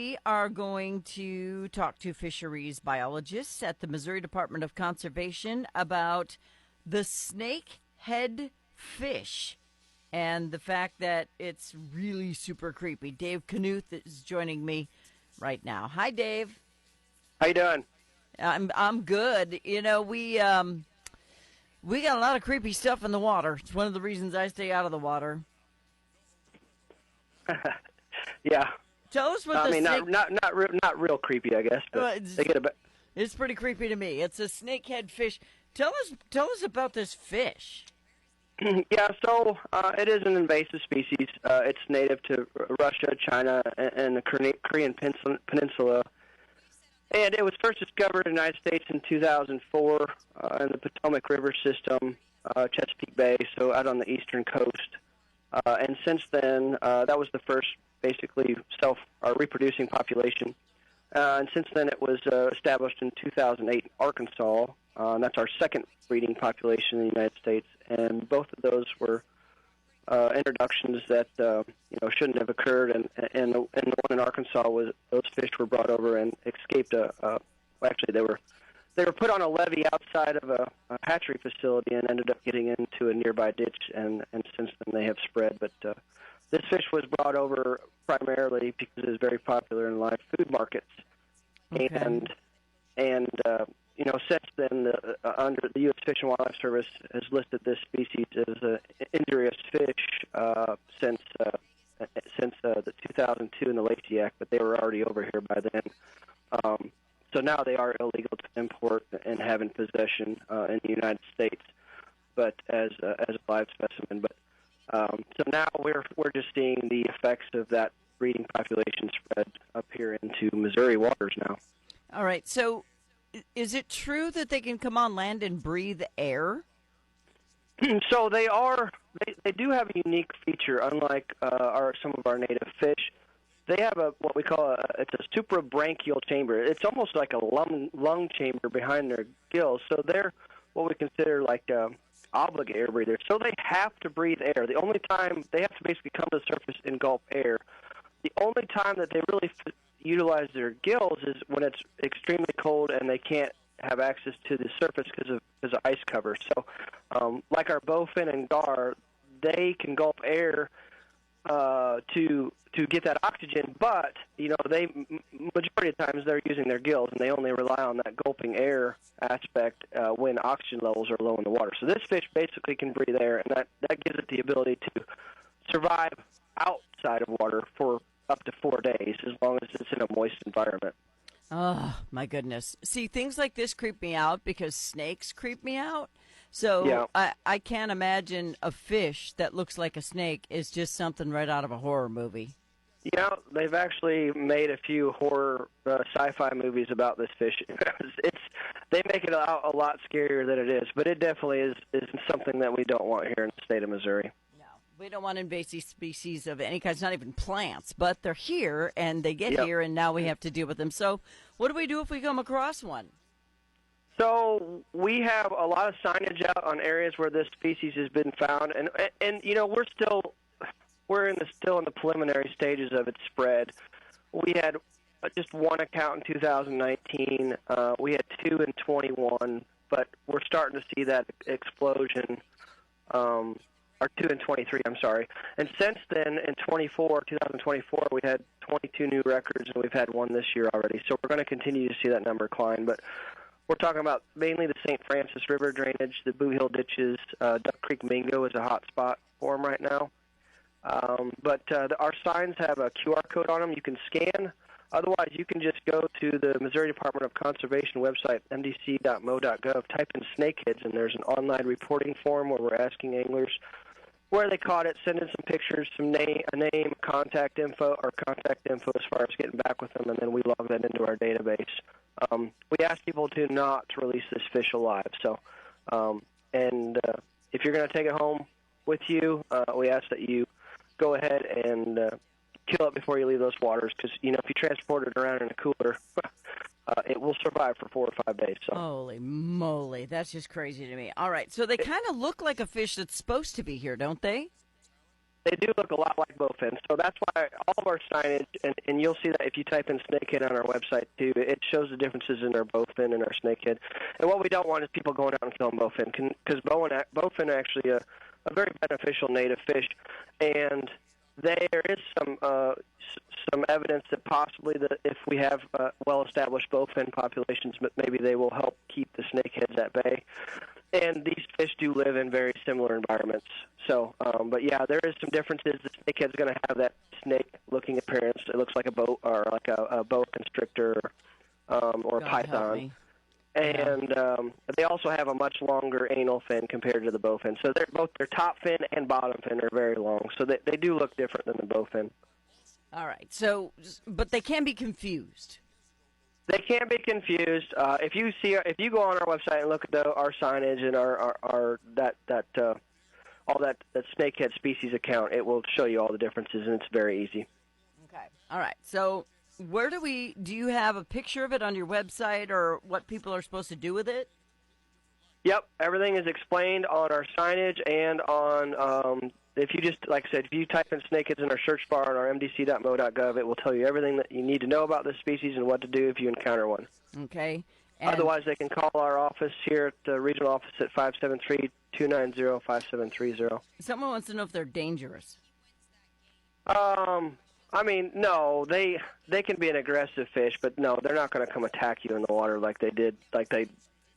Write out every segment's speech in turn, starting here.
We are going to talk to fisheries biologists at the Missouri Department of Conservation about the snakehead fish and the fact that it's really super creepy. Dave Knuth is joining me right now. Hi, Dave. How you doing? I'm good. You know, we got a lot of creepy stuff in the water. It's one of the reasons I stay out of the water. Yeah. Tell us what I the mean, snake... not real creepy, I guess, but they get a bit. It's pretty creepy to me. It's a snakehead fish. Tell us about this fish. Yeah, so it is an invasive species. It's native to Russia, China, and the Korean Peninsula. And it was first discovered in the United States in 2004 in the Potomac River system, Chesapeake Bay, so out on the eastern coast. And since then, that was the first basically reproducing population. And since then, it was established in 2008 in Arkansas. And that's our second breeding population in the United States. And both of those were introductions that shouldn't have occurred. And the one in Arkansas was those fish were brought over and escaped actually they were put on a levee outside of a hatchery facility and ended up getting into a nearby ditch, and since then they have spread. But this fish was brought over primarily because it is very popular in live food markets. Okay. And since then, under the U.S. Fish and Wildlife Service has listed this species as an injurious fish since the 2002 in the Lacey Act, but they were already over here by then. So now they are illegal to import and have in possession in the United States, but as a live specimen. But so now we're just seeing the effects of that breeding population spread up here into Missouri waters now. All right. So is it true that they can come on land and breathe air? So they do have a unique feature, unlike some of our native fish. They have what we call a suprabranchial chamber. It's almost like a lung chamber behind their gills. So they're what we consider like obligate air breathers. So they have to breathe air. The only time they have to basically come to the surface and gulp air. The only time that they really utilize their gills is when it's extremely cold and they can't have access to the surface because of ice cover. So like our bowfin and gar, they can gulp air to get that oxygen, but they majority of times they're using their gills and they only rely on that gulping air aspect when oxygen levels are low in the water. So this fish basically can breathe air, and that gives it the ability to survive outside of water for up to 4 days, as long as it's in a moist environment. Oh, my goodness. See, things like this creep me out because snakes creep me out. So yeah. I can't imagine a fish that looks like a snake is just something right out of a horror movie. Yeah, they've actually made a few horror sci-fi movies about this fish. They make it a lot scarier than it is, but it definitely is something that we don't want here in the state of Missouri. No, we don't want invasive species of any kind. It's not even plants, but they're here, and they get here, and now we have to deal with them. So what do we do if we come across one? So we have a lot of signage out on areas where this species has been found, and we're still in the preliminary stages of its spread. We had just one account in 2019. We had 2 in 21, but we're starting to see that explosion. Or 2 in 23, I'm sorry. And since then, in 2024, we had 22 new records, and we've had one this year already. So we're going to continue to see that number climb, but we're talking about mainly the St. Francis River drainage, the Boo Hill ditches. Duck Creek Mingo is a hot spot for them right now. But our signs have a QR code on them you can scan. Otherwise, you can just go to the Missouri Department of Conservation website, mdc.mo.gov, type in snakeheads, and there's an online reporting form where we're asking anglers where they caught it, send in some pictures, a name, contact info as far as getting back with them, and then we log that into our database. We ask people to not release this fish alive. So, if you're going to take it home with you, we ask that you go ahead and kill it before you leave those waters, because if you transport it around in a cooler, it will survive for 4 or 5 days. So. Holy moly, that's just crazy to me. All right, so they kind of look like a fish that's supposed to be here, don't they? They do look a lot like bowfin, so that's why all of our signage, and you'll see that if you type in snakehead on our website too, it shows the differences in our bowfin and our snakehead. And what we don't want is people going out and killing bowfin, because bowfin are actually a very beneficial native fish, and there is some evidence that possibly that if we have well-established bowfin populations, maybe they will help keep the snakeheads at bay. And these fish do live in very similar environments. So, but yeah, there is some differences. The snakehead's going to have that snake-looking appearance. It looks like a boa, or like a boa constrictor, or a python. And they also have a much longer anal fin compared to the bowfin. So both their top fin and bottom fin are very long. So they do look different than the bowfin. All right. So, but they can be confused. They can be confused. If you go on our website and look at our signage and our all that snakehead species account, it will show you all the differences, and it's very easy. Okay. All right. So, where do you have a picture of it on your website, or what people are supposed to do with it? Yep, everything is explained on our signage and on. If you just, like I said, if you type in snakeheads in our search bar on our mdc.mo.gov, it will tell you everything that you need to know about this species and what to do if you encounter one. Okay. Otherwise, they can call our office here at the regional office at 573-290-5730. Someone wants to know if they're dangerous. I mean, no, they can be an aggressive fish, but no, they're not going to come attack you in the water like they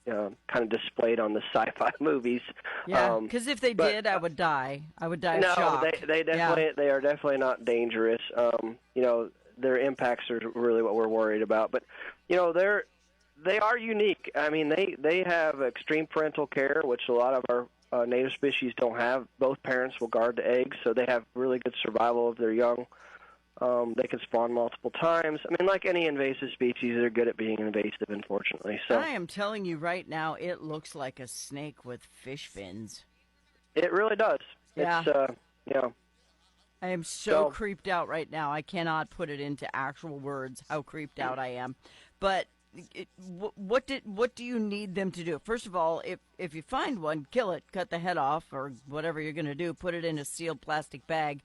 kind of displayed on the sci-fi movies. Yeah, because if they did, I would die. I would die of shock. No, they are definitely not dangerous. Their impacts are really what we're worried about. But they are unique. I mean, they have extreme parental care, which a lot of our native species don't have. Both parents will guard the eggs, so they have really good survival of their young. They can spawn multiple times. I mean, like any invasive species, they're good at being invasive, unfortunately. So I am telling you right now, it looks like a snake with fish fins. It really does. Yeah. It's, I am so creeped out right now. I cannot put it into actual words how creeped out I am. But what do you need them to do? First of all, if you find one, kill it, cut the head off, or whatever you're going to do. Put it in a sealed plastic bag,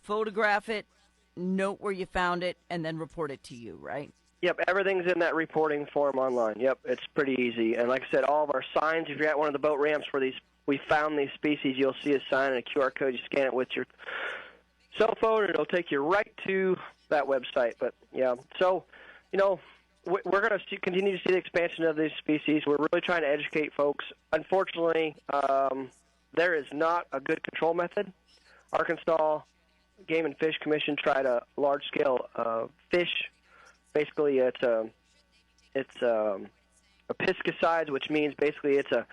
photograph it, note where you found it, and then report it to you, right? Yep, everything's in that reporting form online. Yep, it's pretty easy. And like I said, all of our signs, if you're at one of the boat ramps where we found these species, you'll see a sign and a QR code. You scan it with your cell phone, and it'll take you right to that website. But, yeah, so, we're going to continue to see the expansion of these species. We're really trying to educate folks. Unfortunately, there is not a good control method. Arkansas Game and Fish Commission tried a large-scale fish. Basically, it's a piscicides, which means basically it's a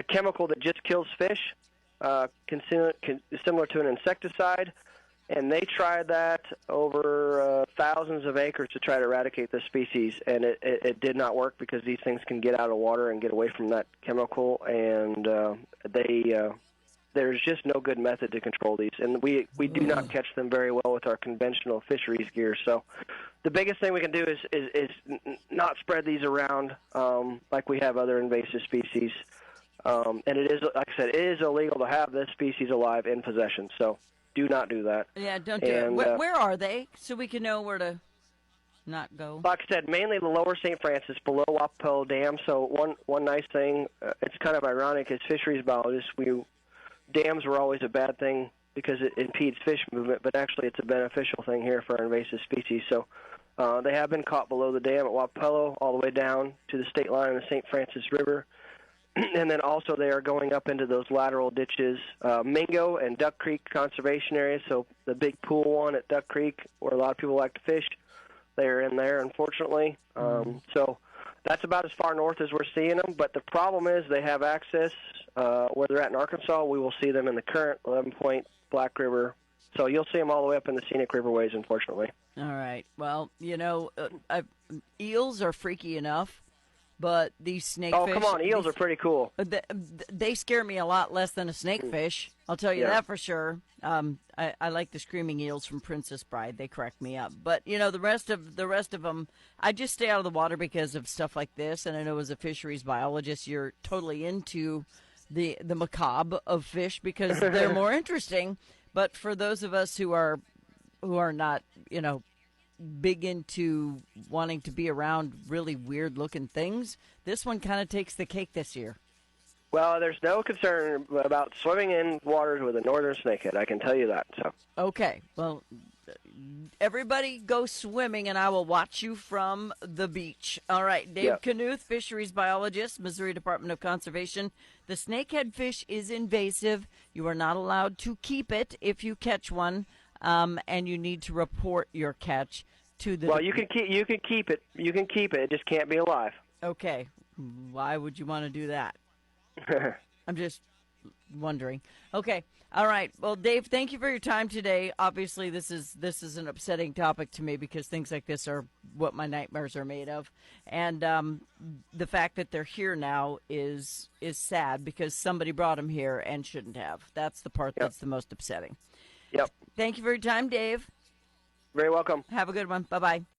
chemical that just kills fish, similar to an insecticide. And they tried that over thousands of acres to try to eradicate this species, and it did not work because these things can get out of water and get away from that chemical, and there's just no good method to control these, and we do not catch them very well with our conventional fisheries gear. So the biggest thing we can do is not spread these around like we have other invasive species. And it is, like I said, it is illegal to have this species alive in possession. So do not do that. Yeah, don't do it. Where are they, so we can know where to not go? Like I said, mainly the lower St. Francis, below Wapapo Dam. So one nice thing, it's kind of ironic, as fisheries biologists, dams were always a bad thing because it impedes fish movement, but actually it's a beneficial thing here for our invasive species. So they have been caught below the dam at Wapapo all the way down to the state line of the St. Francis River. And then also they are going up into those lateral ditches, Mingo and Duck Creek conservation areas, so the big pool one at Duck Creek where a lot of people like to fish, they're in there, unfortunately. So that's about as far north as we're seeing them, but the problem is they have access. Where they're at in Arkansas, we will see them in the current 11-point Black River. So you'll see them all the way up in the scenic riverways, unfortunately. All right. Well, eels are freaky enough. But these snakefish... Oh, come on. Eels are pretty cool. They scare me a lot less than a snakefish. I'll tell you that for sure. I like the screaming eels from Princess Bride. They crack me up. But, the rest of them, I just stay out of the water because of stuff like this. And I know as a fisheries biologist, you're totally into the macabre of fish because they're more interesting. But for those of us who are not, big into wanting to be around really weird looking things, this one kind of takes the cake this year. Well, there's no concern about swimming in waters with a northern snakehead. I can tell you that. So. Okay. Well, everybody go swimming, and I will watch you from the beach. All right. Dave Knuth, fisheries biologist, Missouri Department of Conservation. The snakehead fish is invasive. You are not allowed to keep it if you catch one, and you need to report your catch to the. Well, you can keep it. You can keep it. It just can't be alive. Okay. Why would you want to do that? I'm just wondering. Okay. All right. Well, Dave, thank you for your time today. Obviously, this is an upsetting topic to me because things like this are what my nightmares are made of. And the fact that they're here now is sad because somebody brought them here and shouldn't have. That's the part that's the most upsetting. Yep. Thank you for your time, Dave. Very welcome. Have a good one. Bye-bye.